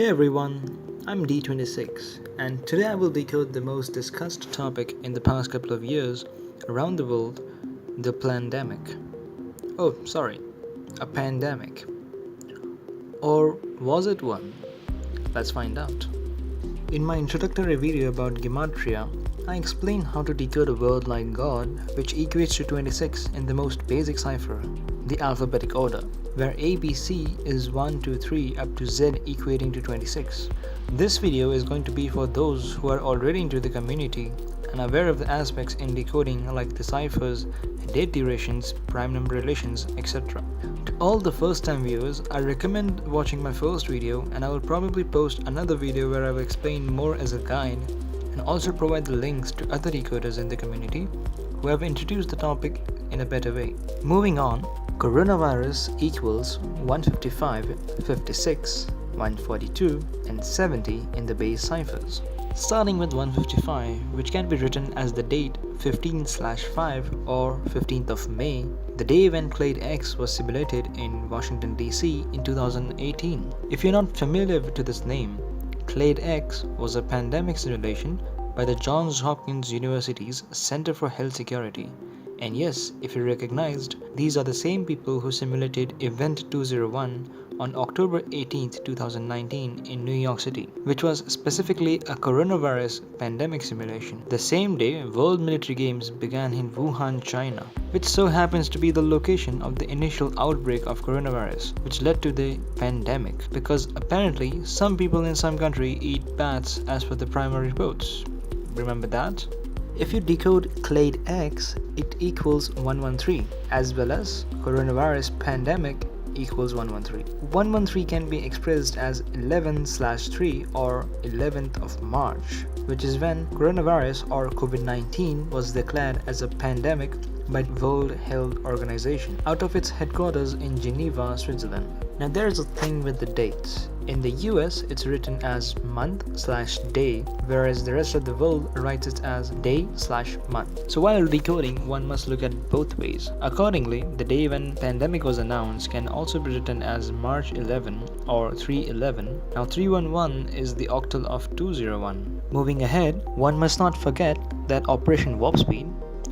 Hey everyone, I'm D26 and today I will decode the most discussed topic in the past couple of years around the world, the pandemic. Oh, sorry, a pandemic. Or was it one? Let's find out. In my introductory video about Gematria, I explain how to decode a word like God, which equates to 26 in the most basic cipher, the alphabetic order, where ABC is 1, 2, 3 up to Z equating to 26. This video is going to be for those who are already into the community and aware of the aspects in decoding like the ciphers, date durations, prime number relations, etc. To all the first time viewers, I recommend watching my first video and I will probably post another video where I will explain more as a guide and also provide the links to other decoders in the community who have introduced the topic in a better way. Moving on, coronavirus equals 155, 56, 142 and 70 in the base ciphers. Starting with 155, which can be written as the date 15/5 or 15th of May, the day when Clade X was simulated in Washington DC in 2018. If you're not familiar with this name, Clade X was a pandemic simulation by the Johns Hopkins University's Center for Health Security. And yes, if you recognized, these are the same people who simulated Event 201 on October 18, 2019 in New York City, which was specifically a coronavirus pandemic simulation. The same day, World Military Games began in Wuhan, China, which so happens to be the location of the initial outbreak of coronavirus, which led to the pandemic, because apparently some people in some country eat bats as per the primary reports. Remember that? If you decode Clade X, it equals 113, as well as coronavirus pandemic equals 113. 113 can be expressed as 11/3 or 11th of March, which is when coronavirus or COVID-19 was declared as a pandemic by the World Health Organization out of its headquarters in Geneva, Switzerland. Now there's a thing with the dates. In the US, it's written as month/day, whereas the rest of the world writes it as day/month. So while decoding, one must look at both ways. Accordingly, the day when pandemic was announced can also be written as March 11 or 3/11. Now 311 is the octal of 201. Moving ahead, one must not forget that Operation Warp Speed,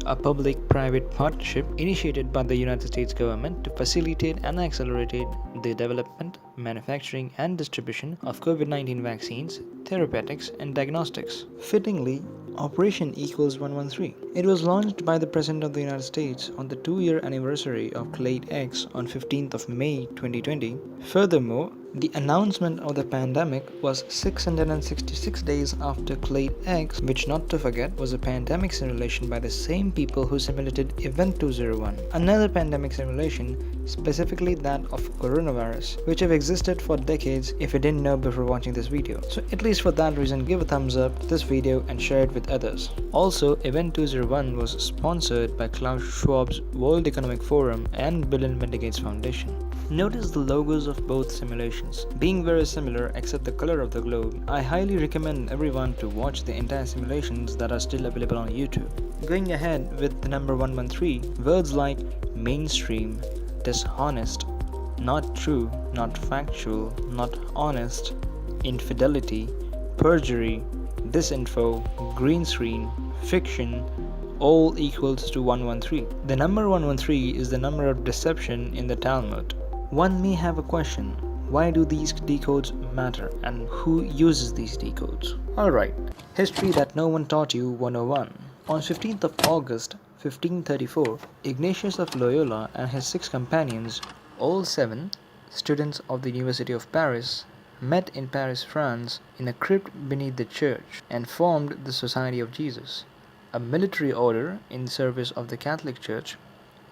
a public-private partnership initiated by the United States government to facilitate and accelerate the development, manufacturing and distribution of COVID-19 vaccines, therapeutics and diagnostics. Fittingly, Operation equals 113. It was launched by the President of the United States on the 2-year anniversary of Clade X on 15th of May 2020. Furthermore, the announcement of the pandemic was 666 days after Clade X, which not to forget was a pandemic simulation by the same people who simulated Event 201, another pandemic simulation, specifically that of coronavirus, which have existed for decades if you didn't know before watching this video. So at least for that reason, give a thumbs up to this video and share it with others. Also, Event 201 was sponsored by Klaus Schwab's World Economic Forum and Bill and Melinda Gates Foundation. Notice the logos of both simulations. Being very similar except the color of the globe, I highly recommend everyone to watch the entire simulations that are still available on YouTube. Going ahead with the number 113, words like mainstream, dishonest, not true, not factual, not honest, infidelity, perjury, disinfo, green screen, fiction, all equals to 113. The number 113 is the number of deception in the Talmud. One may have a question, why do these decodes matter and who uses these decodes? Alright, history that no one taught you 101. On 15th of August 1534, Ignatius of Loyola and his 6 companions, all 7 students of the University of Paris, met in Paris, France in a crypt beneath the church and formed the Society of Jesus, a military order in service of the Catholic Church,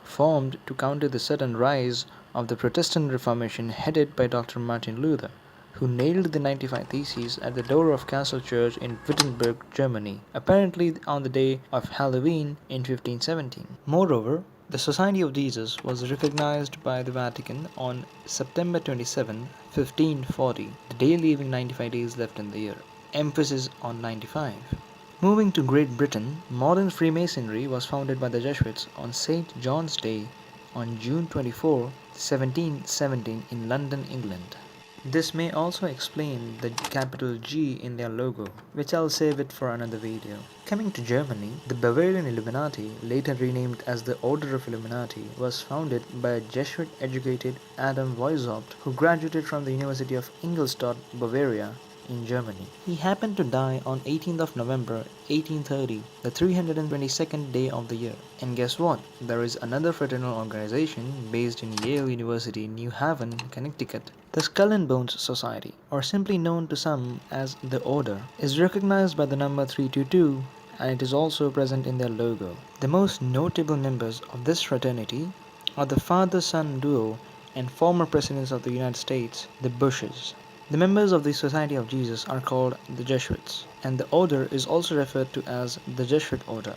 formed to counter the sudden rise of the Protestant Reformation headed by Dr. Martin Luther, who nailed the 95 Theses at the door of Castle Church in Wittenberg, Germany, apparently on the day of Halloween in 1517. Moreover, the Society of Jesus was recognized by the Vatican on September 27, 1540, the day leaving 95 days left in the year. Emphasis on 95. Moving to Great Britain, modern Freemasonry was founded by the Jesuits on St. John's Day on June 24, 1717 in London, England. This may also explain the capital G in their logo, which I'll save it for another video. Coming to Germany, the Bavarian Illuminati, later renamed as the Order of Illuminati, was founded by a Jesuit-educated Adam Weishaupt who graduated from the University of Ingolstadt, Bavaria, in Germany. He happened to die on 18th of November 1830, the 322nd day of the year. And guess what? There is another fraternal organization based in Yale University, New Haven, Connecticut. The Skull and Bones Society, or simply known to some as the Order, is recognized by the number 322, and it is also present in their logo. The most notable members of this fraternity are the father-son duo and former presidents of the United States, the Bushes. The members of the Society of Jesus are called the Jesuits, and the order is also referred to as the Jesuit Order.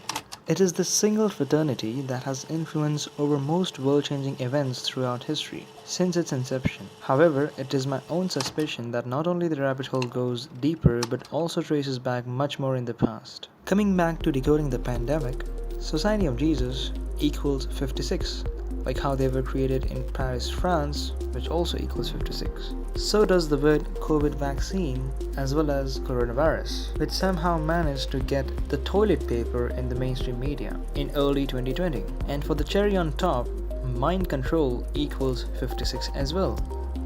It is the single fraternity that has influence over most world-changing events throughout history, since its inception. However, it is my own suspicion that not only the rabbit hole goes deeper, but also traces back much more in the past. Coming back to decoding the pandemic, Society of Jesus equals 56. Like how they were created in Paris, France, which also equals 56. So does the word COVID vaccine as well as coronavirus, which somehow managed to get the toilet paper in the mainstream media in early 2020. And for the cherry on top, mind control equals 56 as well.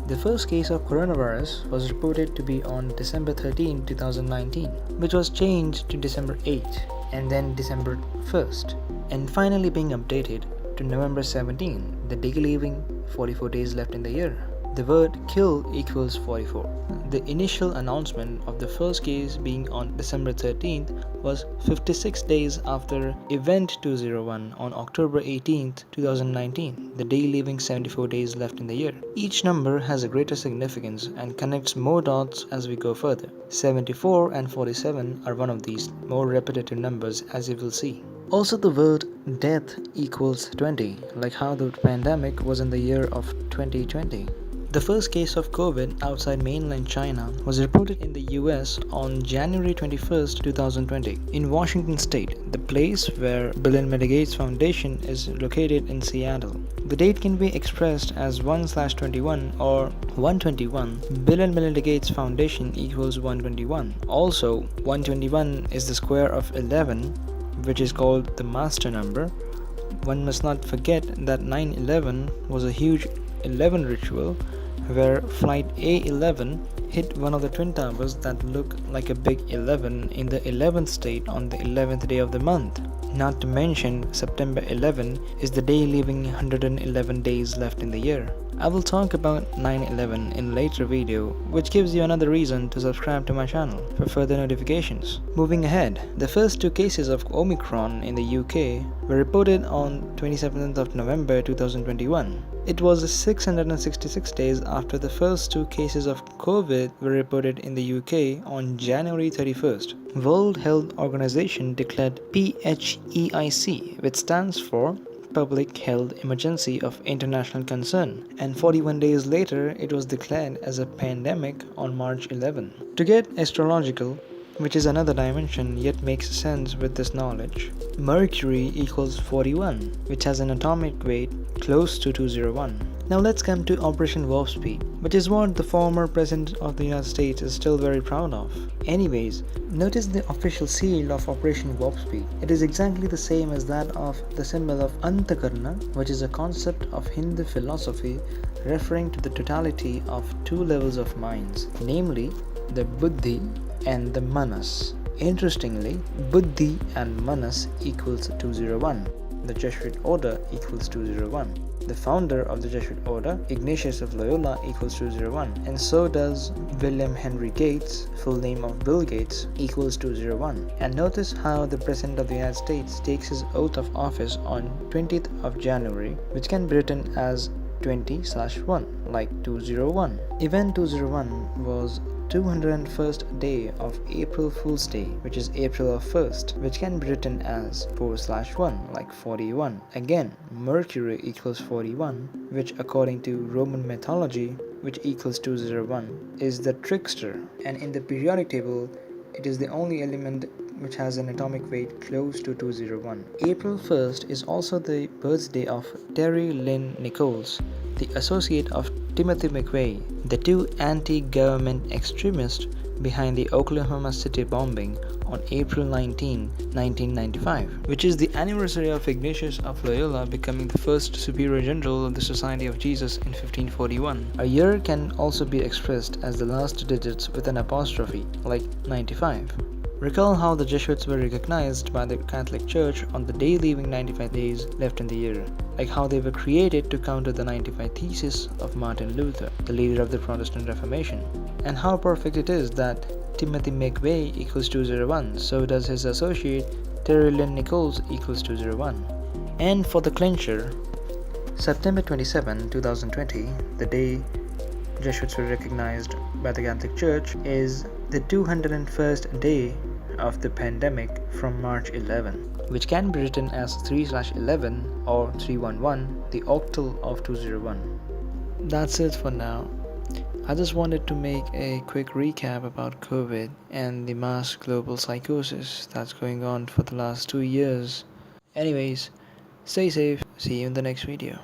The first case of coronavirus was reported to be on December 13, 2019, which was changed to December 8 and then December 1st, and finally being updated to November 17, the day leaving 44 days left in the year. The word kill equals 44. The initial announcement of the first case being on December 13th was 56 days after Event 201 on October 18th, 2019, the day leaving 74 days left in the year. Each number has a greater significance and connects more dots as we go further. 74 and 47 are one of these more repetitive numbers, as you will see. Also, the word death equals 20, like how the pandemic was in the year of 2020. The first case of COVID outside mainland China was reported in the US on January 21st, 2020, in Washington State, the place where Bill and Melinda Gates Foundation is located in Seattle. The date can be expressed as 1/21 or 121. Bill and Melinda Gates Foundation equals 121. Also, 121 is the square of 11, which is called the master number. One must not forget that 9/11 was a huge 11 ritual where Flight A11 hit one of the twin towers that look like a big 11 in the 11th state on the 11th day of the month. Not to mention, September 11 is the day leaving 111 days left in the year. I will talk about 9/11 in a later video, which gives you another reason to subscribe to my channel for further notifications. Moving ahead, the first two cases of Omicron in the UK were reported on 27th of November 2021. It was 666 days after the first two cases of COVID were reported in the UK on January 31st. World Health Organization declared PHEIC, which stands for Public Health Emergency of International Concern, and 41 days later it was declared as a pandemic on March 11. To get astrological, which is another dimension yet makes sense with this knowledge, Mercury equals 41, which has an atomic weight close to 201. Now let's come to Operation Warp Speed, which is what the former President of the United States is still very proud of. Anyways, notice the official seal of Operation Warp Speed. It is exactly the same as that of the symbol of Antakarna, which is a concept of Hindu philosophy referring to the totality of two levels of minds, namely the Buddhi and the Manas. Interestingly, Buddhi and Manas equals 201. The Jesuit Order equals 201. The founder of the Jesuit Order, Ignatius of Loyola, equals 201, and so does William Henry Gates, full name of Bill Gates, equals 201. And notice how the President of the United States takes his oath of office on 20th of January, which can be written as 20/1, like 201. Event 201 was 201st day of April Fool's Day, which is April 1st, which can be written as 4/1, like 41. Again, Mercury equals 41, which according to Roman mythology, which equals 201, is the trickster, and in the periodic table, it is the only element which has an atomic weight close to 201. April 1st is also the birthday of Terry Lynn Nichols, the associate of Timothy McVeigh, the two anti-government extremists behind the Oklahoma City bombing on April 19, 1995, which is the anniversary of Ignatius of Loyola becoming the first superior general of the Society of Jesus in 1541. A year can also be expressed as the last digits with an apostrophe, like 95. Recall how the Jesuits were recognized by the Catholic Church on the day leaving 95 days left in the year, like how they were created to counter the 95 Theses of Martin Luther, the leader of the Protestant Reformation. And how perfect it is that Timothy McVeigh equals 201, so does his associate Terry Lynn Nichols equals 201. And for the clincher, September 27, 2020, the day Jesuits were recognized by the Catholic Church, is the 201st day of the pandemic from March 11, which can be written as 3/11 or 311, the octal of 201. That's it for now. I just wanted to make a quick recap about COVID and the mass global psychosis that's going on for the last 2 years. Anyways, stay safe. See you in the next video.